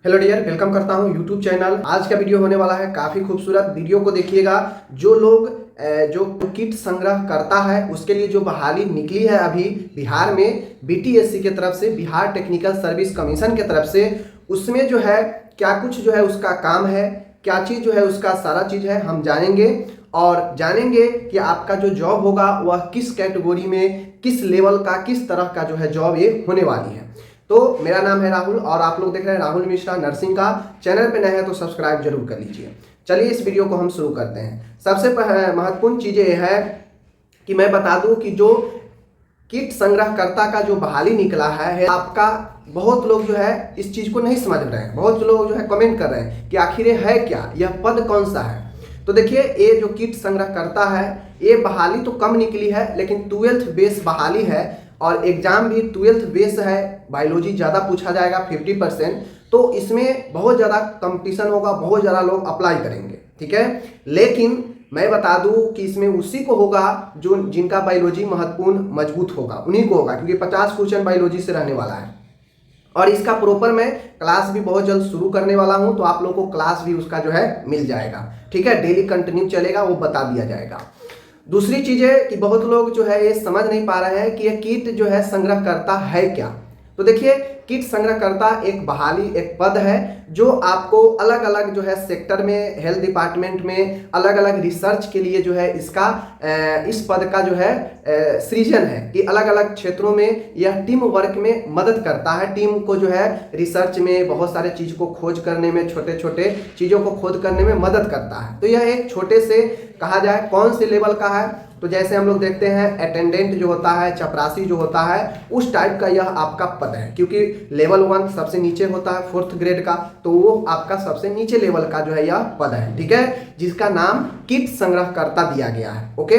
Hello dear, welcome करता हूं YouTube channel. आज का वीडियो होने वाला है काफ़ी खूबसूरत। वीडियो को देखिएगा। जो लोग जो किट संग्रह करता है उसके लिए जो बहाली निकली है अभी बिहार में बीटीएससी की तरफ से, बिहार टेक्निकल सर्विस कमीशन की तरफ से, उसमें जो है क्या कुछ जो है उसका काम है, क्या चीज़ जो है उसका सारा चीज़ है हम जानेंगे। और जानेंगे कि आपका जो जॉब होगा वह किस कैटेगरी में, किस लेवल का, किस तरह का जो है जॉब ये होने वाली है। तो मेरा नाम है राहुल और आप लोग देख रहे हैं राहुल मिश्रा नर्सिंग का। चैनल पे नए हैं तो सब्सक्राइब जरूर कर लीजिए। चलिए इस वीडियो को हम शुरू करते हैं। सबसे महत्वपूर्ण चीज़ ये है कि मैं बता दूं कि जो किट संग्रहकर्ता का जो बहाली निकला है आपका, बहुत लोग जो है इस चीज़ को नहीं समझ रहे हैं। बहुत लोग जो है कमेंट कर रहे हैं कि आखिर ये है क्या, यह पद कौन सा है। तो देखिए, ये जो किट संग्रह करता है ये बहाली तो कम निकली है, लेकिन 12th बेस बहाली है और एग्जाम भी 12th बेस है। बायोलॉजी ज़्यादा पूछा जाएगा 50%, तो इसमें बहुत ज़्यादा कंपटीशन होगा, बहुत ज़्यादा लोग अप्लाई करेंगे, ठीक है। लेकिन मैं बता दूं कि इसमें उसी को होगा जो जिनका बायोलॉजी महत्वपूर्ण मजबूत होगा, उन्हीं को होगा, क्योंकि 50 क्वेश्चन बायोलॉजी से रहने वाला है। और इसका प्रॉपर मैं क्लास भी बहुत जल्द शुरू करने वाला हूं, तो आप लोगों को क्लास भी उसका जो है मिल जाएगा, ठीक है। डेली कंटिन्यू चलेगा, वो बता दिया जाएगा। दूसरी चीज है कि बहुत लोग जो है ये समझ नहीं पा रहे हैं कि ये किट जो है संग्रह करता है क्या। तो देखिए, किट संग्रहकर्ता एक बहाली, एक पद है जो आपको अलग अलग जो है सेक्टर में, हेल्थ डिपार्टमेंट में अलग अलग रिसर्च के लिए जो है इसका इस पद का जो है सृजन है कि अलग अलग क्षेत्रों में यह टीम वर्क में मदद करता है। टीम को जो है रिसर्च में बहुत सारे चीज को खोज करने में, छोटे छोटे चीजों को खोज करने में मदद करता है। तो यह एक छोटे से, कहा जाए कौन से लेवल का है, तो जैसे हम लोग देखते हैं अटेंडेंट जो होता है, चपरासी जो होता है, उस टाइप का यह आपका पद है। क्योंकि लेवल 1 सबसे नीचे होता है 4th ग्रेड का, तो वो आपका सबसे नीचे लेवल का जो है यह पद है, ठीक है, जिसका नाम किट संग्रहकर्ता दिया गया है। ओके,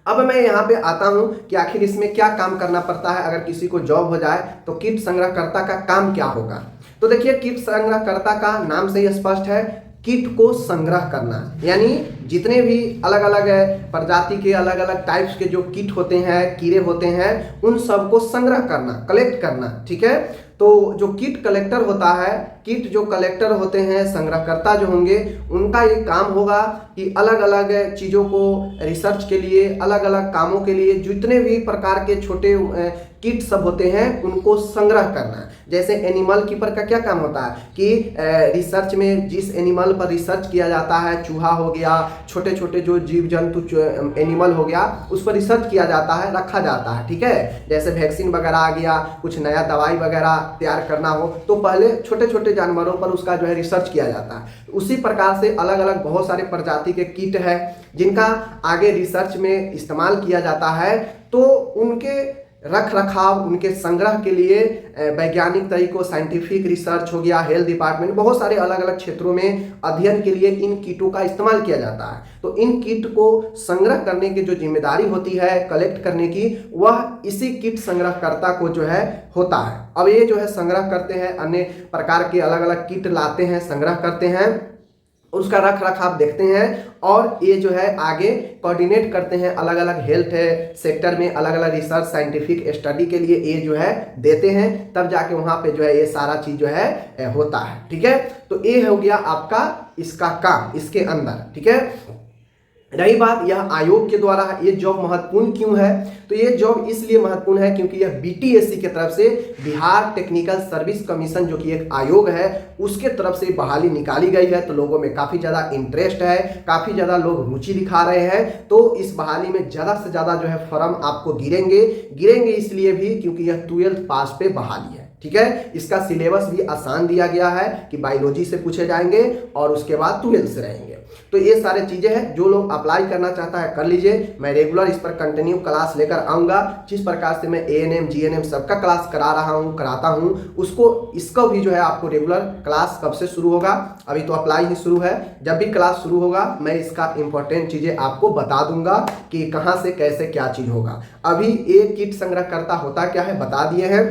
अब मैं यहाँ पे आता हूँ कि आखिर इसमें क्या काम करना पड़ता है। अगर किसी को जॉब हो जाए तो किट संग्रहकर्ता का काम क्या होगा। तो देखिए, किट संग्रहकर्ता का नाम से ही स्पष्ट है, किट को संग्रह करना, यानी जितने भी अलग अलग प्रजाति के, अलग अलग टाइप्स के जो किट होते हैं, कीड़े होते हैं, उन सब को संग्रह करना, कलेक्ट करना, ठीक है। तो जो किट कलेक्टर होता है, किट जो कलेक्टर होते हैं, संग्रहकर्ता जो होंगे, उनका ये काम होगा कि अलग अलग चीज़ों को रिसर्च के लिए, अलग अलग कामों के लिए जितने भी प्रकार के छोटे किट सब होते हैं उनको संग्रह करना। जैसे एनिमल कीपर का क्या काम होता है कि रिसर्च में जिस एनिमल पर रिसर्च किया जाता है, चूहा हो गया, छोटे छोटे जो जीव जंतु एनिमल हो गया, उस पर रिसर्च किया जाता है, रखा जाता है, ठीक है। जैसे वैक्सीन वगैरह आ गया, कुछ नया दवाई वगैरह तैयार करना हो तो पहले छोटे छोटे जानवरों पर उसका जो है रिसर्च किया जाता है। उसी प्रकार से अलग अलग बहुत सारे प्रजाति के कीट है जिनका आगे रिसर्च में इस्तेमाल किया जाता है। तो उनके रख रखाव, उनके संग्रह के लिए वैज्ञानिक तरीकों, साइंटिफिक रिसर्च हो गया, हेल्थ डिपार्टमेंट, बहुत सारे अलग अलग क्षेत्रों में अध्ययन के लिए इन कीटों का इस्तेमाल किया जाता है। तो इन कीट को संग्रह करने की जो जिम्मेदारी होती है, कलेक्ट करने की, वह इसी कीट संग्रहकर्ता को जो है होता है। अब ये जो है संग्रह करते हैं, अन्य प्रकार के अलग अलग कीट लाते हैं, संग्रह करते हैं, उसका रख रखाव देखते हैं, और ये जो है आगे कोऑर्डिनेट करते हैं अलग अलग हेल्थ सेक्टर में, अलग अलग रिसर्च, साइंटिफिक स्टडी के लिए ये जो है देते हैं, तब जाके वहाँ पे जो है ये सारा चीज जो है होता है, ठीक है। तो ये हो गया आपका इसका काम इसके अंदर, ठीक है। रही बात यह आयोग के द्वारा ये जॉब महत्वपूर्ण क्यों है, तो ये जॉब इसलिए महत्वपूर्ण है क्योंकि यह बीटीएससी की तरफ से, बिहार टेक्निकल सर्विस कमीशन जो कि एक आयोग है, उसके तरफ से बहाली निकाली गई है। तो लोगों में काफ़ी ज़्यादा इंटरेस्ट है, काफ़ी ज़्यादा लोग रुचि दिखा रहे हैं। तो इस बहाली में ज़्यादा से ज़्यादा जो है फॉर्म आपको गिरेंगे इसलिए भी क्योंकि यह 12th पास पे बहाली है, ठीक है। इसका सिलेबस भी आसान दिया गया है कि बायोलॉजी से पूछे जाएंगे और उसके बाद 12th से रहेंगे। तो ये सारे चीजें हैं, जो लोग अप्लाई करना चाहता है कर लीजिए। मैं रेगुलर इस पर कंटिन्यू क्लास लेकर आऊंगा। जिस प्रकार से मैं एएनएम, जीएनएम सबका क्लास करा रहा हूँ, कराता हूँ, इसका भी जो है आपको रेगुलर क्लास कब से शुरू होगा, अभी तो अप्लाई ही शुरू है। जब भी क्लास शुरू होगा मैं इसका इंपॉर्टेंट चीजें आपको बता दूंगा कि कहाँ से कैसे क्या चीज होगा। अभी एक किट संग्रहकर्ता होता क्या है बता दिए हैं।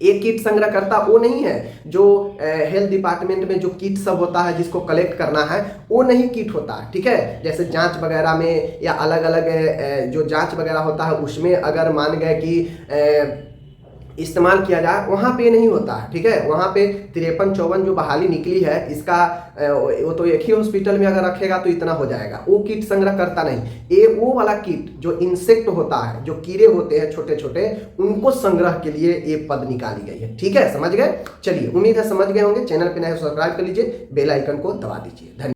एक किट संग्रहकर्ता वो नहीं है जो हेल्थ डिपार्टमेंट में जो किट सब होता है जिसको कलेक्ट करना है, वो नहीं किट होता है, ठीक है। जैसे जांच वगैरह में या अलग अलग जो जांच वगैरह होता है उसमें अगर मान गए कि इस्तेमाल किया जाए, वहाँ पे नहीं होता है। ठीक है, वहाँ पे 53-54 जो बहाली निकली है इसका वो तो एक ही हॉस्पिटल में अगर रखेगा तो इतना हो जाएगा, वो किट संग्रह करता नहीं। ये वो वाला किट जो इंसेक्ट होता है, जो कीड़े होते हैं छोटे छोटे, उनको संग्रह के लिए ये पद निकाली गई है। ठीक है, समझ गए? चलिए, उम्मीद है समझ गए होंगे। चैनल पे नए सब्सक्राइब कर लीजिए, बेल आइकन को दबा दीजिए। धन्यवाद।